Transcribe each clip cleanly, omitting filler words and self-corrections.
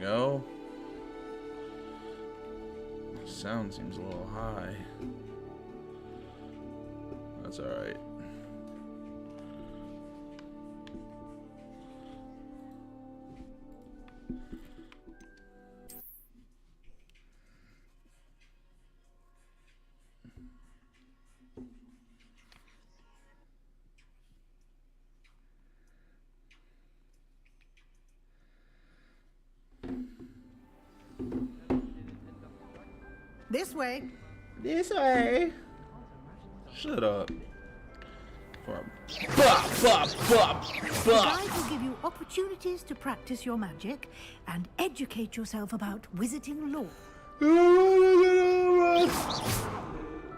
go. Sound seems a little high. That's alright. This way. This way. Shut up. The guide will give you opportunities to practice your magic and educate yourself about wizarding lore.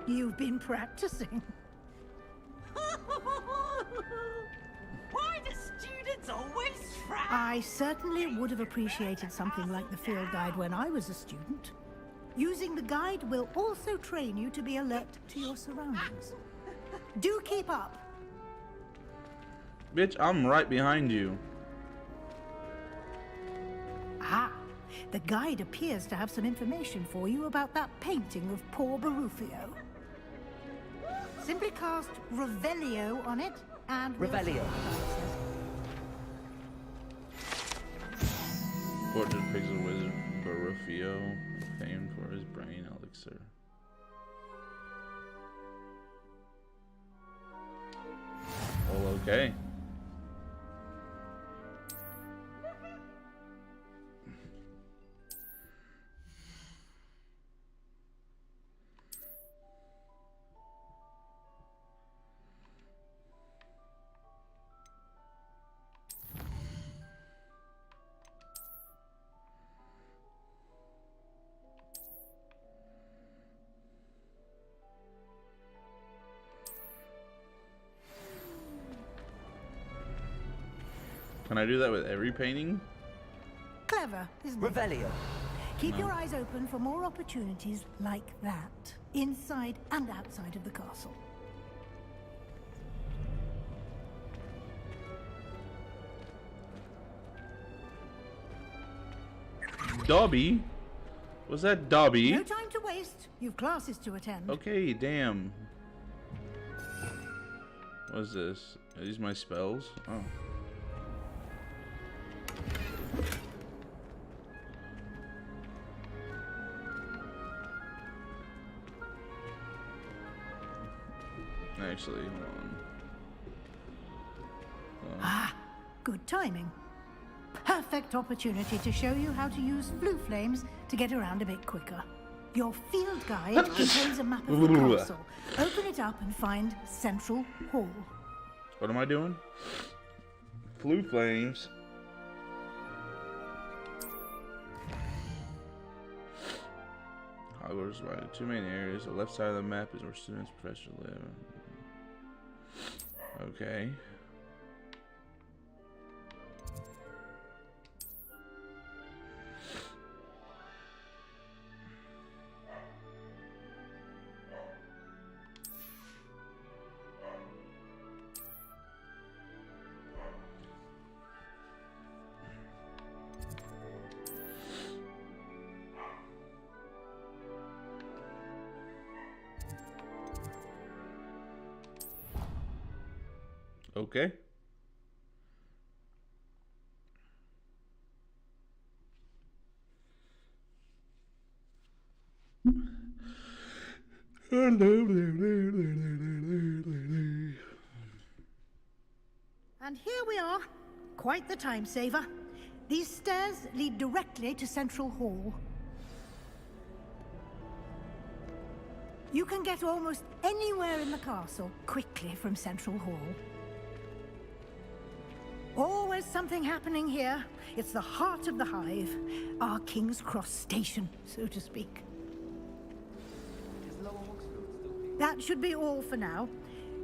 You've been practicing. Why do students always try? I certainly would have appreciated something like the field guide when I was a student. Using the guide will also train you to be alert to your surroundings. Do keep up. Bitch, I'm right behind you. Ah, the guide appears to have some information for you about that painting of poor Barufio. Simply cast Revelio on it and... Revelio. Portrait depicts a wizard Barufio, famed for his brain elixir. Well, okay. Can I do that with every painting? Clever, isn't it? Revelio. Keep your eyes open for more opportunities like that, inside and outside of the castle. Dobby? Was that Dobby? No time to waste. You've classes to attend. Okay, damn. What is this? Are these my spells? Oh. Actually, hold on. Ah, good timing. Perfect opportunity to show you how to use blue flames to get around a bit quicker. Your field guide contains a map of the castle. Open it up and find Central Hall. What am I doing? Blue flames. Hogwarts is divided into two main areas. The left side of the map is where students and professors live. Okay. Okay. And here we are. Quite the time saver. These stairs lead directly to Central Hall. You can get almost anywhere in the castle quickly from Central Hall. Always something happening here. It's the heart of the hive. Our King's Cross station, so to speak. That should be all for now.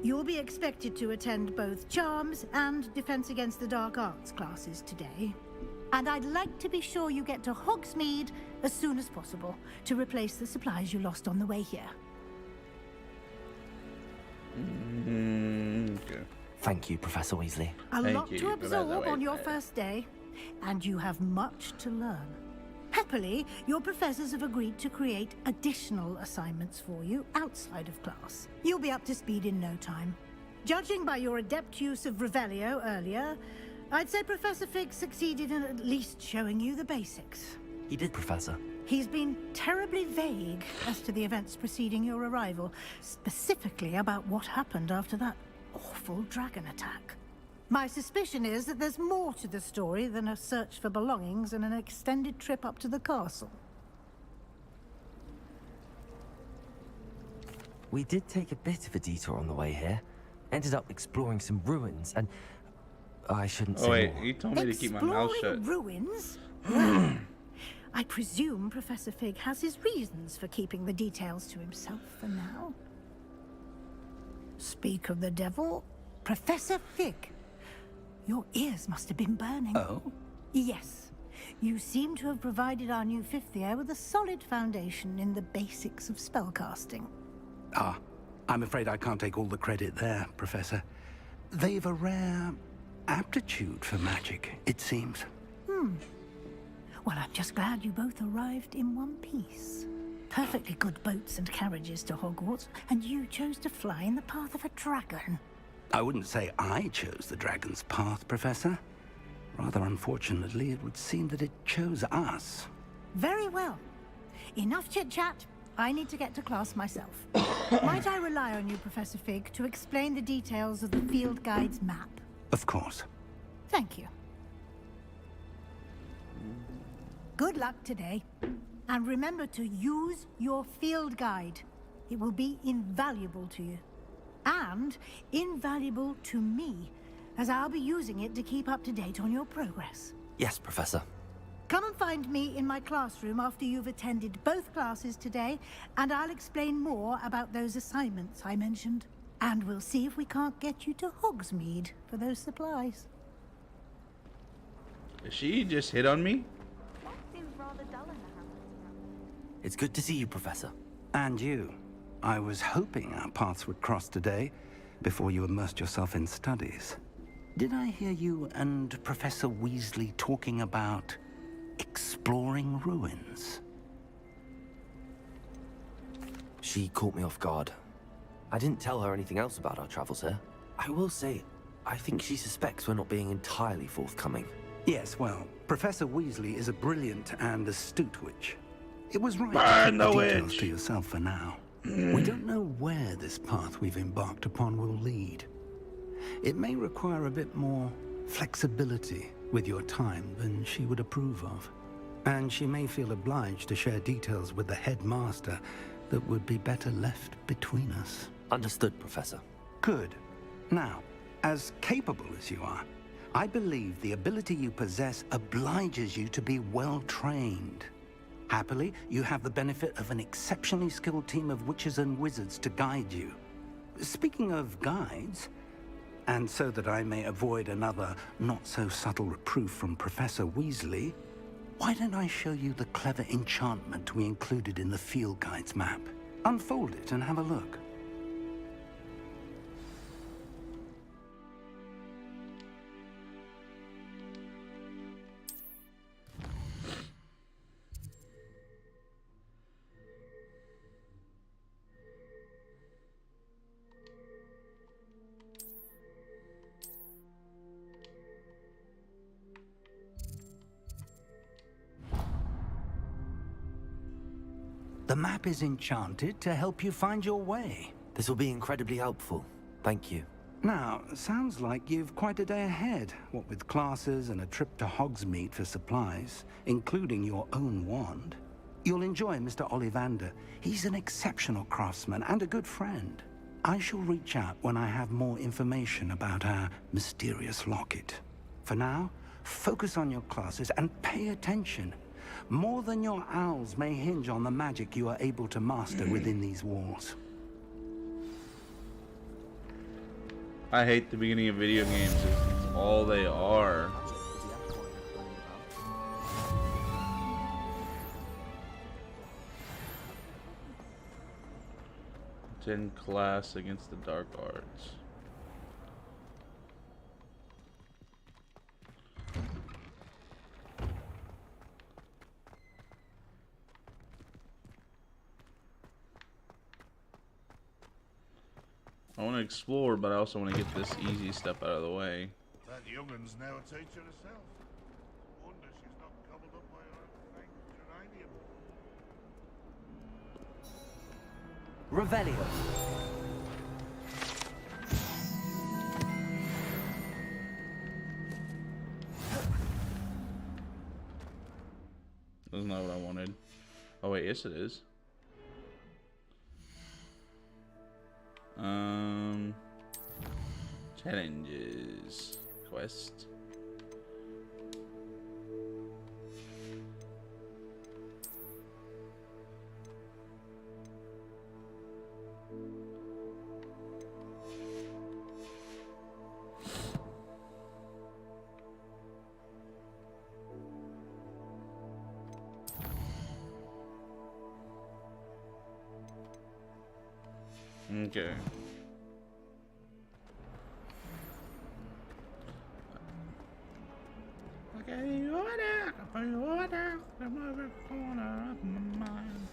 You'll be expected to attend both Charms and Defense Against the Dark Arts classes today. And I'd like to be sure you get to Hogsmeade as soon as possible to replace the supplies you lost on the way here. Okay. Thank you, Professor Weasley. A Thank lot you. to absorb on your Bye-bye. first day, and you have much to learn. Happily, your professors have agreed to create additional assignments for you outside of class. You'll be up to speed in no time. Judging by your adept use of Revelio earlier, I'd say Professor Fig succeeded in at least showing you the basics. He did, Professor. He's been terribly vague as to the events preceding your arrival, specifically about what happened after that awful dragon attack. My suspicion is that there's more to the story than a search for belongings and an extended trip up to the castle. We did take a bit of a detour on the way here. Ended up exploring some ruins and... I shouldn't say Oh wait, more. he told me to keep my mouth shut. Exploring ruins? Well, I presume Professor Fig has his reasons for keeping the details to himself for now. Speak of the devil, Professor Fig. Your ears must have been burning. Oh? Yes. You seem to have provided our new fifth year with a solid foundation in the basics of spellcasting. Ah, I'm afraid I can't take all the credit there, Professor. They've a rare aptitude for magic, it seems. Well, I'm just glad you both arrived in one piece. Perfectly good boats and carriages to Hogwarts, and you chose to fly in the path of a dragon. I wouldn't say I chose the dragon's path, Professor. Rather unfortunately, it would seem that it chose us. Very well. Enough chit-chat. I need to get to class myself. Might I rely on you, Professor Fig, to explain the details of the field guide's map? Of course. Thank you. Good luck today. And remember to use your field guide. It will be invaluable to you. And invaluable to me, as I'll be using it to keep up to date on your progress. Yes, Professor. Come and find me in my classroom after you've attended both classes today, and I'll explain more about those assignments I mentioned. And we'll see if we can't get you to Hogsmeade for those supplies. She just hit on me? Seems rather dull in the house. It's good to see you, Professor. And you. I was hoping our paths would cross today, before you immersed yourself in studies. Did I hear you and Professor Weasley talking about exploring ruins? She caught me off guard. I didn't tell her anything else about our travels here. I will say, I think she suspects we're not being entirely forthcoming. Yes, well, Professor Weasley is a brilliant and astute witch. It was right Burn to keep the the details witch. to yourself for now. We don't know where this path we've embarked upon will lead. It may require a bit more flexibility with your time than she would approve of. And she may feel obliged to share details with the headmaster that would be better left between us. Understood, Professor. Good. Now, as capable as you are, I believe the ability you possess obliges you to be well trained. Happily, you have the benefit of an exceptionally skilled team of witches and wizards to guide you. Speaking of guides, and so that I may avoid another not-so-subtle reproof from Professor Weasley, why don't I show you the clever enchantment we included in the field guide's map? Unfold it and have a look. The map is enchanted to help you find your way. This will be incredibly helpful. Thank you. Now, sounds like you've quite a day ahead, what with classes and a trip to Hogsmeade for supplies, including your own wand. You'll enjoy Mr. Ollivander. He's an exceptional craftsman and a good friend. I shall reach out when I have more information about our mysterious locket. For now, focus on your classes and pay attention. More than your owls may hinge on the magic you are able to master within these walls. I hate the beginning of video games. It's all they are. Attend class against the dark arts. I want to explore, but I also want to get this easy step out of the way. That youngun's now a teacher herself. Wonder she's not gobbled up by her own fang geranium. Revelio. That's not what I wanted. Oh wait, yes it is. Challenges. Quest. Okay. Okay, order, from every corner of my mind.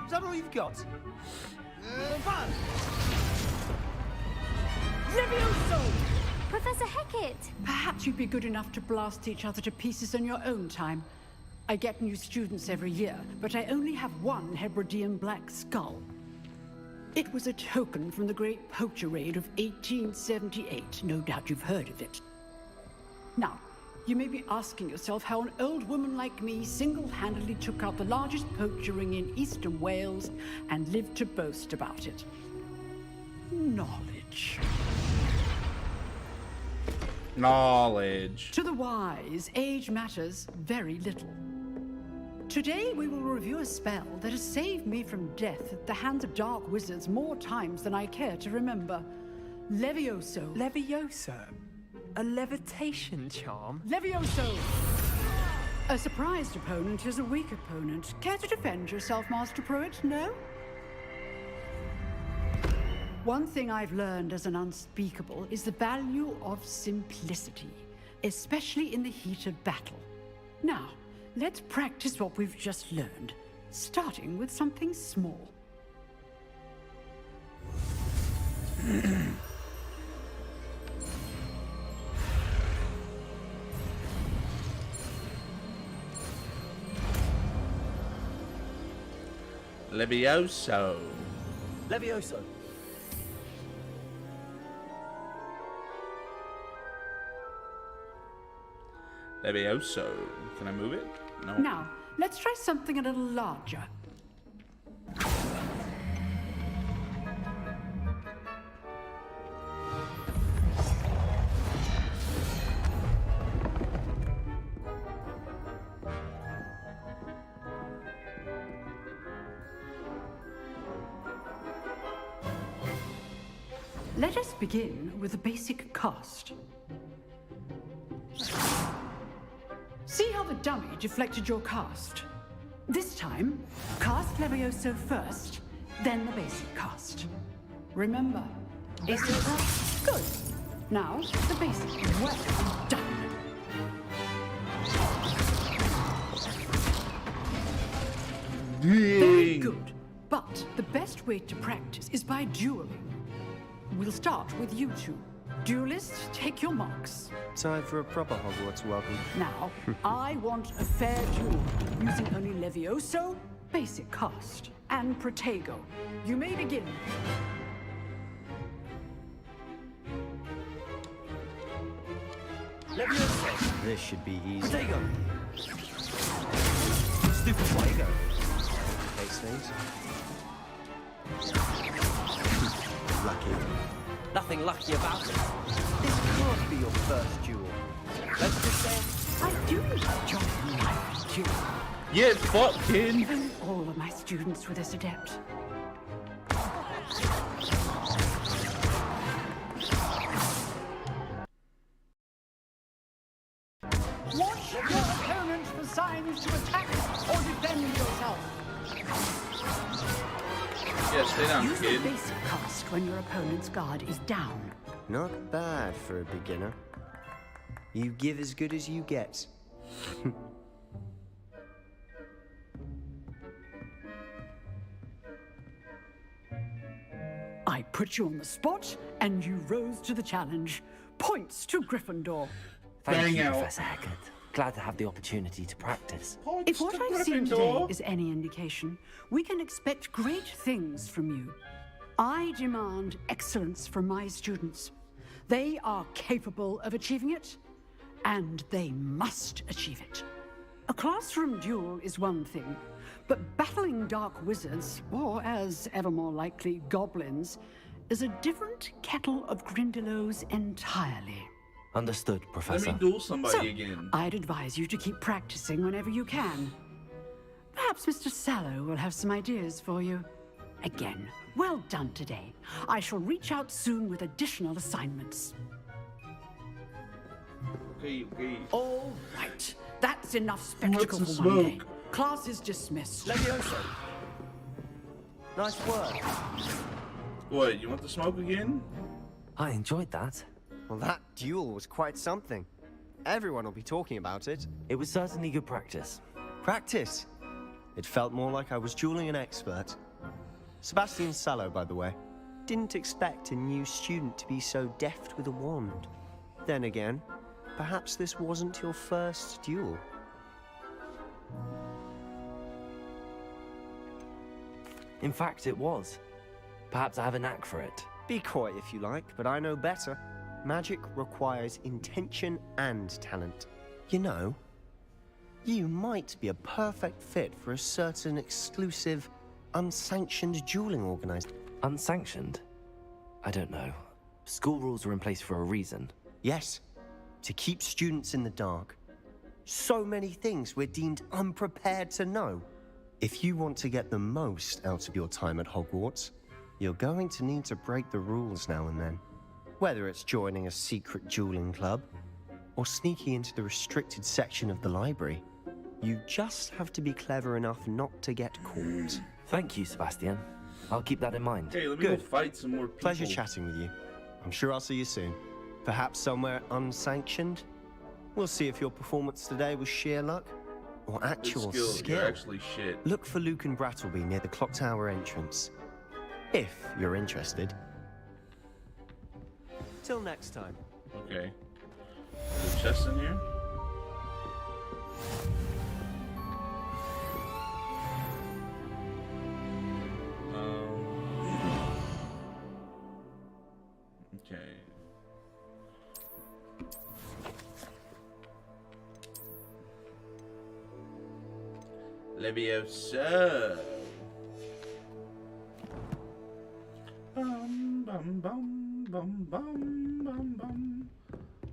Is that all you've got? Professor Hecat! Perhaps you'd be good enough to blast each other to pieces in your own time. I get new students every year, but I only have one Hebridean black skull. It was a token from the Great Poacher Raid of 1878. No doubt you've heard of it. Now, you may be asking yourself how an old woman like me single-handedly took out the largest poacher ring in eastern Wales and lived to boast about it. Knowledge. Knowledge. To the wise, age matters very little. Today we will review a spell that has saved me from death at the hands of dark wizards more times than I care to remember. Levioso. Levioso? A levitation charm? Levioso! A surprised opponent is a weak opponent. Care to defend yourself, Master Pruitt? No? One thing I've learned as an unspeakable is the value of simplicity, especially in the heat of battle. Now, let's practice what we've just learned, starting with something small. Levioso. Levioso. Levioso. Can I move it? No. Now, let's try something a little larger. Let us begin with a basic cast. See how the dummy deflected your cast? This time, cast Levioso first, then the basic cast. Remember, basic cast, good. Now, the basic, well done. Very good. But the best way to practice is by dueling. We'll start with you two. Duelists, take your marks. Time for a proper Hogwarts welcome. Now, I want a fair duel, using only Levioso, basic cast, and Protego. You may begin. Levioso. This should be easy. Protego. Stupid Fuego. Okay, Snape. Lucky. Nothing lucky about it. This can't be your first duel. Let's just say I do enjoy my duel. Yeah, fucking. Even all of my students were this adept. Watch your opponent for signs to attack or defend yourself. Yeah, stay down, Use kid. the basic cast when your opponent's guard is down. not bad for a beginner. You give as good as you get. I put you on the spot, and you rose to the challenge. Points to Gryffindor. Thank Bang you, out. Professor Haggard. Glad to have the opportunity to practice. If what Points to I've seen today Gryffindor. is any indication, we can expect great things from you. I demand excellence from my students. They are capable of achieving it, and they must achieve it. A classroom duel is one thing, but battling dark wizards, or as ever more likely, goblins, is a different kettle of Grindylows entirely. Understood, Let Professor. me duel somebody So, again. I'd advise you to keep practicing whenever you can. Perhaps Mr. Sallow will have some ideas for you. Again, well done today. I shall reach out soon with additional assignments. Okay. All right, that's enough spectacle What's the for one day. smoke? Class is dismissed. Levioso. Nice work. What, you want the smoke again? I enjoyed that. Well, that duel was quite something. Everyone will be talking about it. It was certainly good practice. Practice. It felt more like I was dueling an expert. Sebastian Sallow, by the way. Didn't expect a new student to be so deft with a wand. Then again, perhaps this wasn't your first duel. In fact, it was. Perhaps I have a knack for it. Be coy if you like, but I know better. Magic requires intention and talent. You know, you might be a perfect fit for a certain exclusive, unsanctioned dueling organized. Unsanctioned? I don't know. School rules are in place for a reason. Yes, to keep students in the dark. So many things we're deemed unprepared to know. If you want to get the most out of your time at Hogwarts, you're going to need to break the rules now and then. Whether it's joining a secret dueling club, or sneaking into the restricted section of the library, you just have to be clever enough not to get caught. Thank you, Sebastian. I'll keep that in mind. Okay, let me Good. go fight some more people. Pleasure chatting with you. I'm sure I'll see you soon. Perhaps somewhere unsanctioned? We'll see if your performance today was sheer luck or Good actual skill. skill. You're actually shit. Look for Luke and Brattleby near the clock tower entrance. If you're interested. Till next time. Okay. Is there chests in here? Okay. Leviosa. Bum bum bum bum bum bum bum.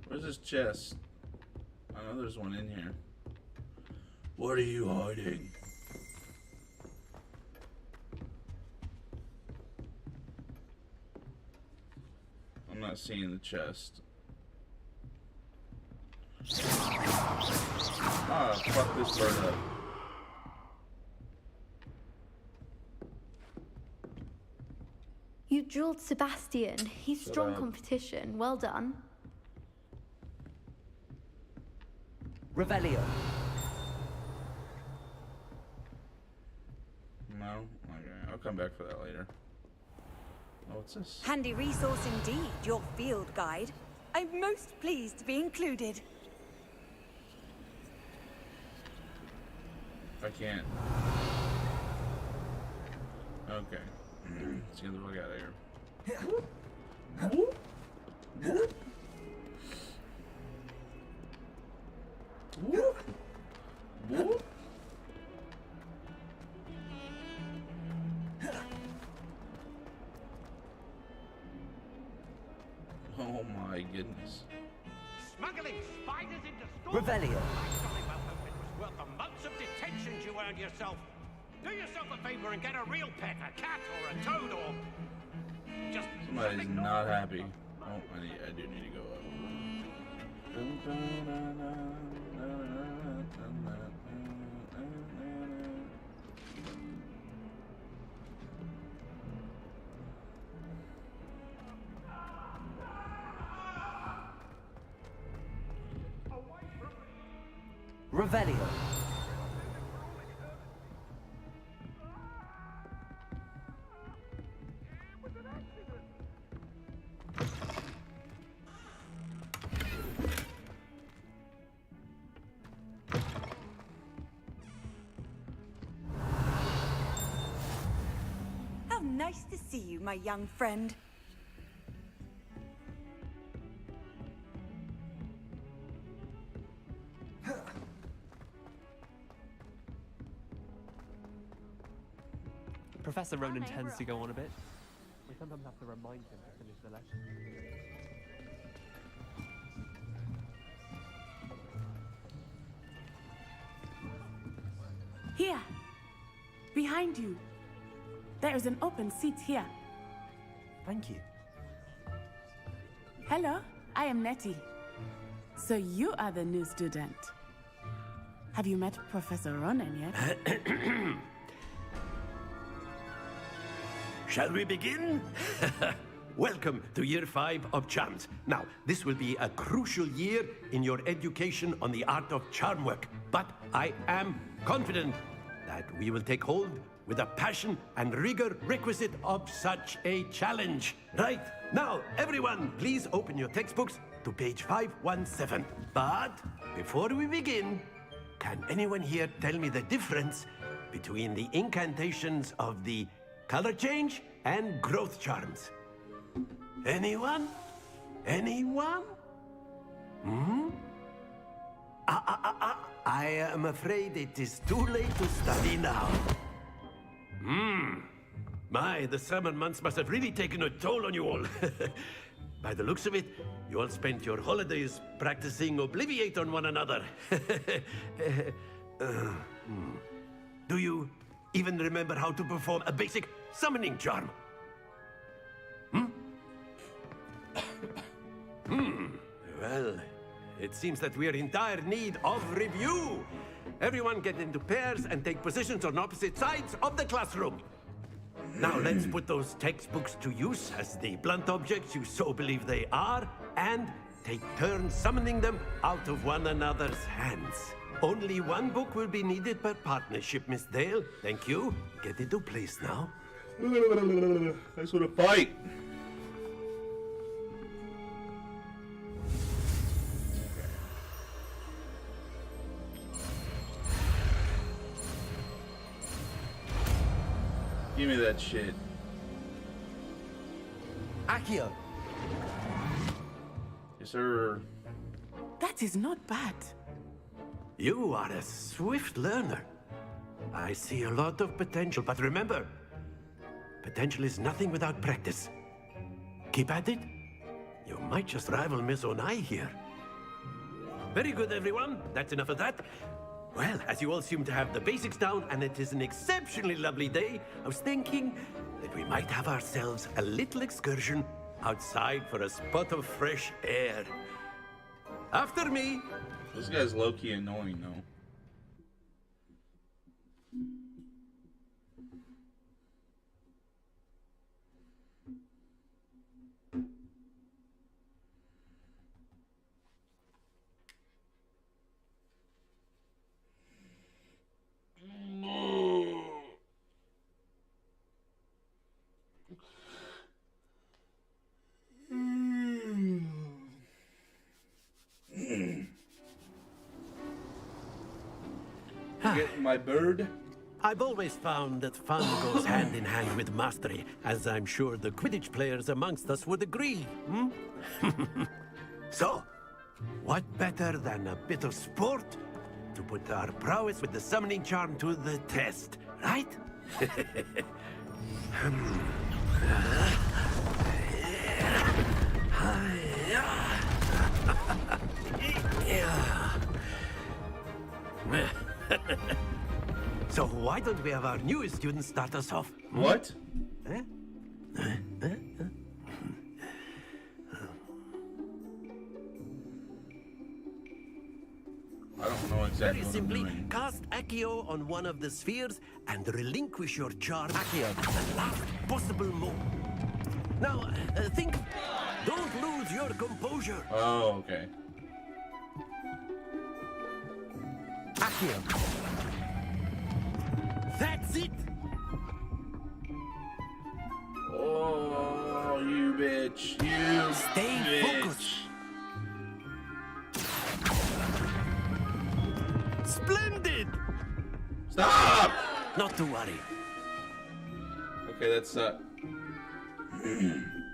Where's this chest? I know there's one in here. What are you hiding? I'm not seeing the chest. Ah, fuck this bird up. You drilled Sebastian. He's Shut strong up. competition. Well done. Revelio. No? Okay, I'll come back for that later. Oh, what's this? Handy resource indeed, your field guide. I'm most pleased to be included. I can't. Okay. Let's get the fuck out of here. Whoop. Whoop. Whoop. Whoop. Oh my goodness. Smuggling spiders into stores? Revelio. I jolly well hope it was worth the months of detentions you earned yourself. Do yourself a favor and get a real pet, a cat or a toad or... just Somebody's something not normal. happy. Oh, I do need to go up. Revelio. How nice to see you, my young friend. Professor Ronan tends to go on a bit. We sometimes have to remind him to finish the lesson. Here, behind you. There is an open seat here. Thank you. Hello, I am Nettie. So you are the new student. Have you met Professor Ronan yet? Shall we begin? Welcome to Year 5 of Charms. Now, this will be a crucial year in your education on the art of charm work. But I am confident that we will take hold with the passion and rigor requisite of such a challenge. Right, now, everyone, please open your textbooks to page 517. But before we begin, can anyone here tell me the difference between the incantations of the color change and growth charms? Anyone? Anyone? I am afraid it is too late to study now. My, the summer months must have really taken a toll on you all. By the looks of it, you all spent your holidays practicing Obliviate on one another. Do you even remember how to perform a basic summoning charm? Well, it seems that we are in dire need of review. Everyone get into pairs and take positions on opposite sides of the classroom. Now let's put those textbooks to use as the blunt objects you so believe they are, and take turns summoning them out of one another's hands. Only one book will be needed per partnership, Miss Dale. Thank you. Get into place now. I just want to fight. Give me that shit. Accio. Yes, sir. That is not bad. You are a swift learner. I see a lot of potential, but remember, potential is nothing without practice. Keep at it. You might just rival Miss Onai here. Very good, everyone. That's enough of that. Well, as you all seem to have the basics down, and it is an exceptionally lovely day, I was thinking that we might have ourselves a little excursion outside for a spot of fresh air. After me. This guy's low-key annoying, though. Get my bird. I've always found that fun goes hand in hand with mastery, as I'm sure the Quidditch players amongst us would agree. So, what better than a bit of sport to put our prowess with the summoning charm to the test, right? So why don't we have our newest student start us off? What? Eh? I don't know exactly. Very simply, cast Accio on one of the spheres and relinquish your charm Accio at the last possible moment. Now, think. Don't lose your composure. Oh, okay. Accio. That's it! Oh, you bitch. You Stay bitch. focused. Splendid! Stop! Not to worry. Okay, that's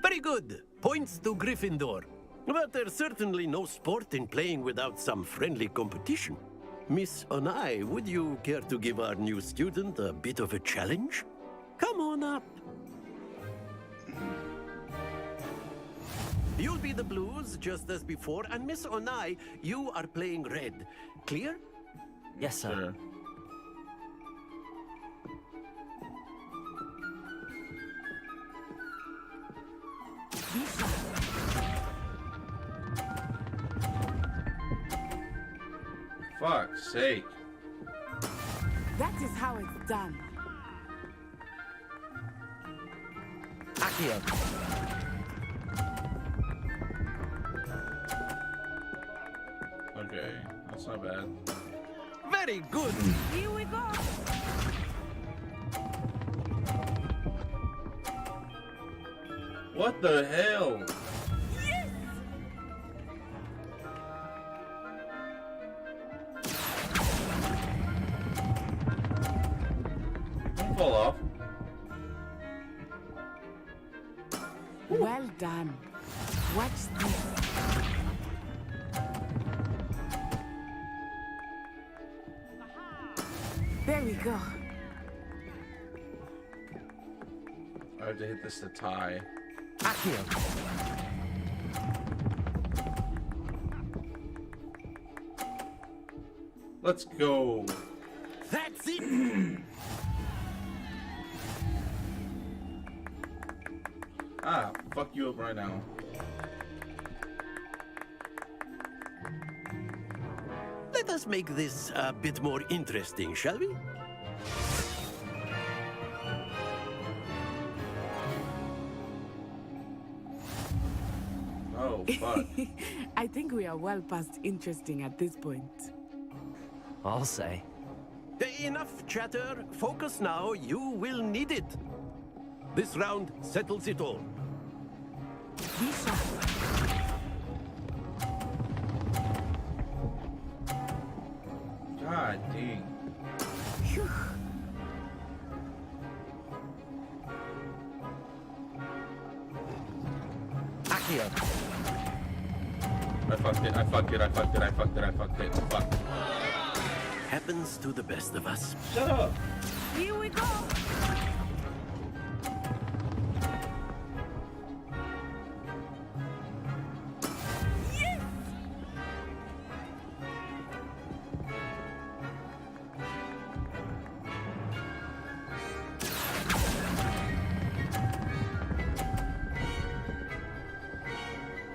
Very good. Points to Gryffindor. But there's certainly no sport in playing without some friendly competition. Miss Onai, would you care to give our new student a bit of a challenge? Come on up. You'll be the blues just as before, and Miss Onai, you are playing red. Clear? Yes, sir. Sure. Fuck's sake. That is how it's done. Accio. Okay, that's not bad. Very good. Here we go. What the hell? Don't fall off. Well done. Watch this. There we go. I have to hit this to tie. Accio. Let's go. That's it. Ah, fuck you up right now. Let us make this a bit more interesting, shall we? Oh, fuck. I think we are well past interesting at this point. I'll say. Enough chatter. Focus now. You will need it. This round settles it all. Lisa. God dang. Phew. Accio. I fucked it, I fucked it, I fucked it, I fucked it, I fucked it. Fuck. Happens to the best of us. Shut up. Here we go.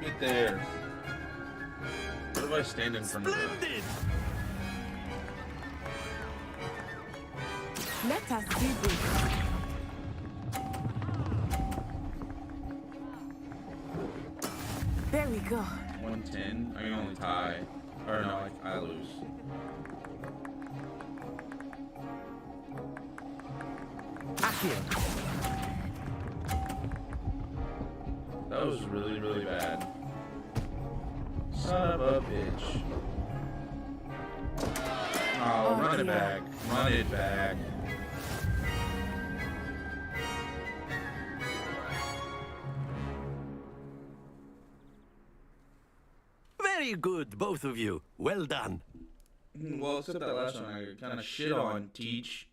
Get there. What if I stand in front of her? Splendid! Let us see this. There we go. 110. I can only tie. Or no, I lose. Accio. That was really, really bad. Son of a bitch. Oh, run it dear. back. Run it back. Very good, both of you. Well done. Well, except that last one I kind of shit on, Teach.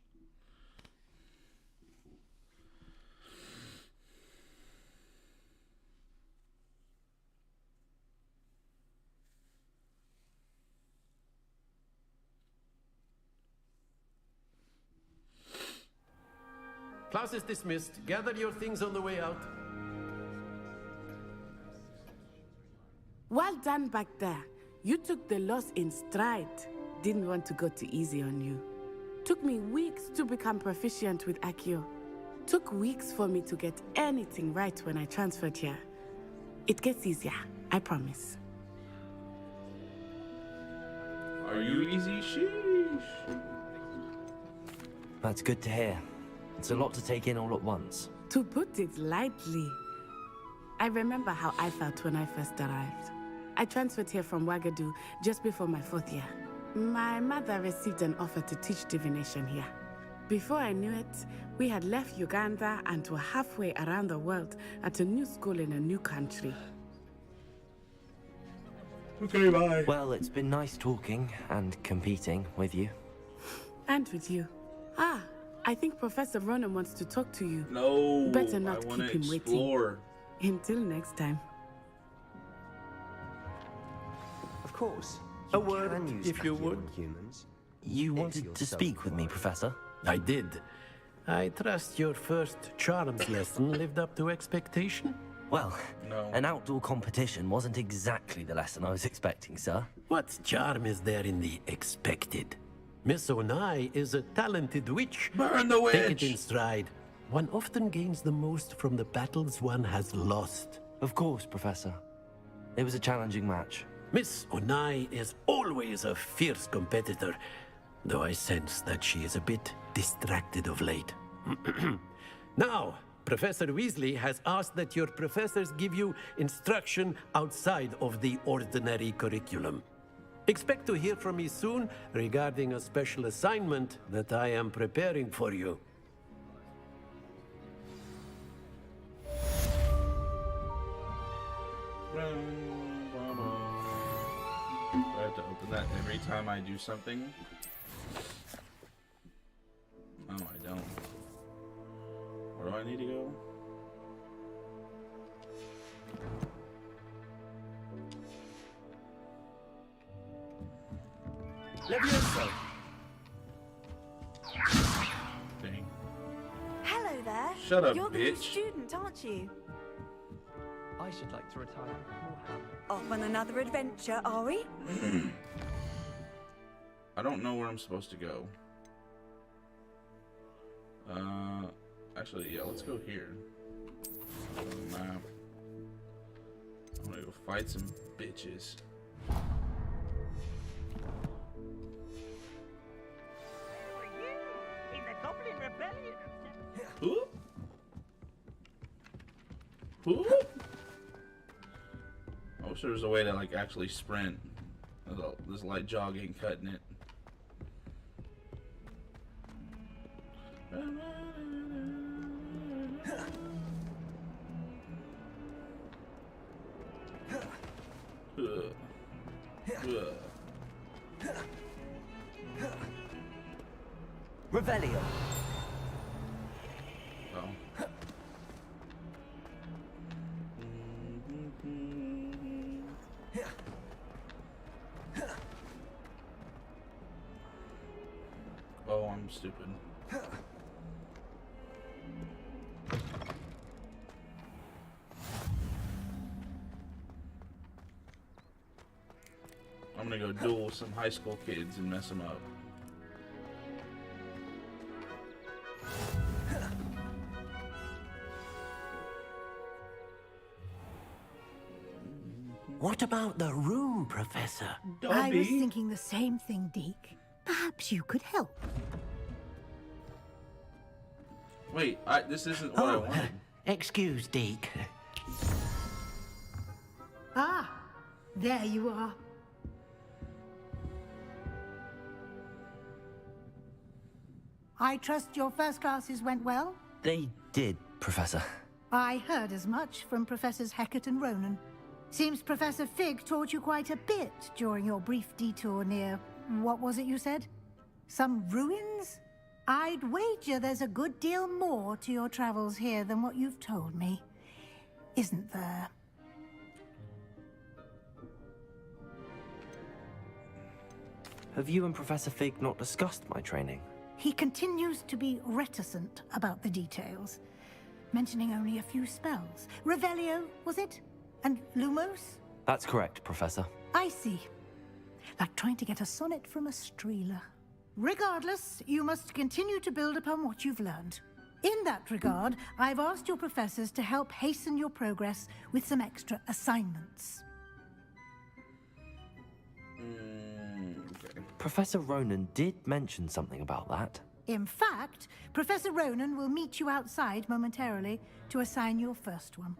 Class is dismissed. Gather your things on the way out. Well done back there. You took the loss in stride. Didn't want to go too easy on you. Took me weeks to become proficient with Accio. Took weeks for me to get anything right when I transferred here. It gets easier, I promise. Are you easy? Sheesh. That's good to hear. It's a lot to take in all at once. To put it lightly, I remember how I felt when I first arrived. I transferred here from Wagadu just before my 4th year. My mother received an offer to teach divination here. Before I knew it, we had left Uganda and were halfway around the world at a new school in a new country. Okay, bye. Well, it's been nice talking and competing with you. And with you. Ah, I think Professor Ronan wants to talk to you. No, better not I want keep to him explore. waiting. Until next time. Of course. A word, if you would. Humans. You wanted to speak with me, Professor? I did. I trust your first charms lesson lived up to expectation? Well, an outdoor competition wasn't exactly the lesson I was expecting, sir. What charm is there in the expected? Miss Onai is a talented witch. Burn the witch! Take it in stride. One often gains the most from the battles one has lost. Of course, Professor. It was a challenging match. Miss Onai is always a fierce competitor, though I sense that she is a bit distracted of late. Now, Professor Weasley has asked that your professors give you instruction outside of the ordinary curriculum. Expect to hear from me soon regarding a special assignment that I am preparing for you. I have to open that every time I do something? No, I don't. Where do I need to go? Levioso! Dang. Hello there. Shut up, You're the new bitch. student, aren't you? I should like to retire beforehand. Off on another adventure, are we? I don't know where I'm supposed to go. Actually, yeah, let's go here. Map. I'm gonna go fight some bitches. In the Goblin Rebellion. Who? Who? I wish there was a way to like actually sprint. There's light jogging, cutting it. Revelio. Oh. Oh, I'm stupid. I'm gonna go duel some high school kids and mess them up. What about the room, Professor? I was thinking the same thing, Deke. Perhaps you could help. Wait, this isn't what I wanted. Excuse, Deke. Ah, there you are. I trust your first classes went well? They did, Professor. I heard as much from Professors Hecat and Ronan. Seems Professor Fig taught you quite a bit during your brief detour near... what was it you said? Some ruins? I'd wager there's a good deal more to your travels here than what you've told me. Isn't there? Have you and Professor Fig not discussed my training? He continues to be reticent about the details, mentioning only a few spells. Revelio, was it? And Lumos? That's correct, Professor. I see. Like trying to get a sonnet from a streeler. Regardless, you must continue to build upon what you've learned. In that regard, I've asked your professors to help hasten your progress with some extra assignments. Okay. Professor Ronan did mention something about that. In fact, Professor Ronan will meet you outside momentarily to assign your first one.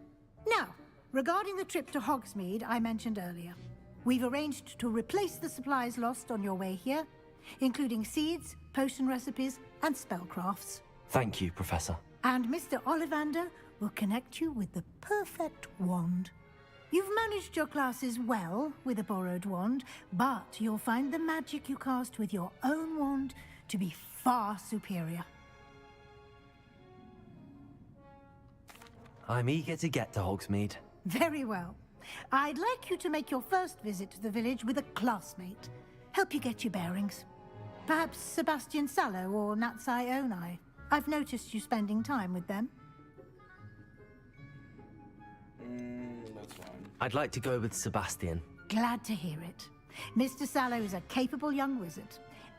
Now, regarding the trip to Hogsmeade I mentioned earlier, we've arranged to replace the supplies lost on your way here, including seeds, potion recipes, and spellcrafts. Thank you, Professor. And Mr. Ollivander will connect you with the perfect wand. You've managed your classes well with a borrowed wand, but you'll find the magic you cast with your own wand to be far superior. I'm eager to get to Hogsmeade. Very well. I'd like you to make your first visit to the village with a classmate. Help you get your bearings. Perhaps Sebastian Sallow or Natsai Onai. I've noticed you spending time with them. That's fine. I'd like to go with Sebastian. Glad to hear it. Mr. Sallow is a capable young wizard,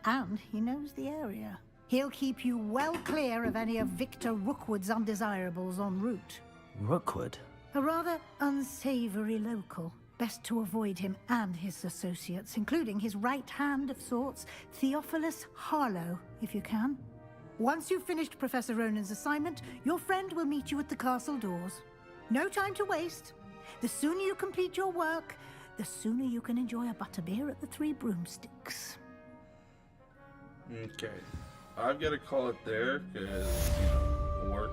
and he knows the area. He'll keep you well clear of any of Victor Rookwood's undesirables en route. Rookwood? A rather unsavory local. Best to avoid him and his associates, including his right hand of sorts, Theophilus Harlow, if you can. Once you've finished Professor Ronan's assignment, your friend will meet you at the castle doors. No time to waste. The sooner you complete your work, the sooner you can enjoy a butterbeer at the Three Broomsticks. Okay. I've got to call it there, because, work.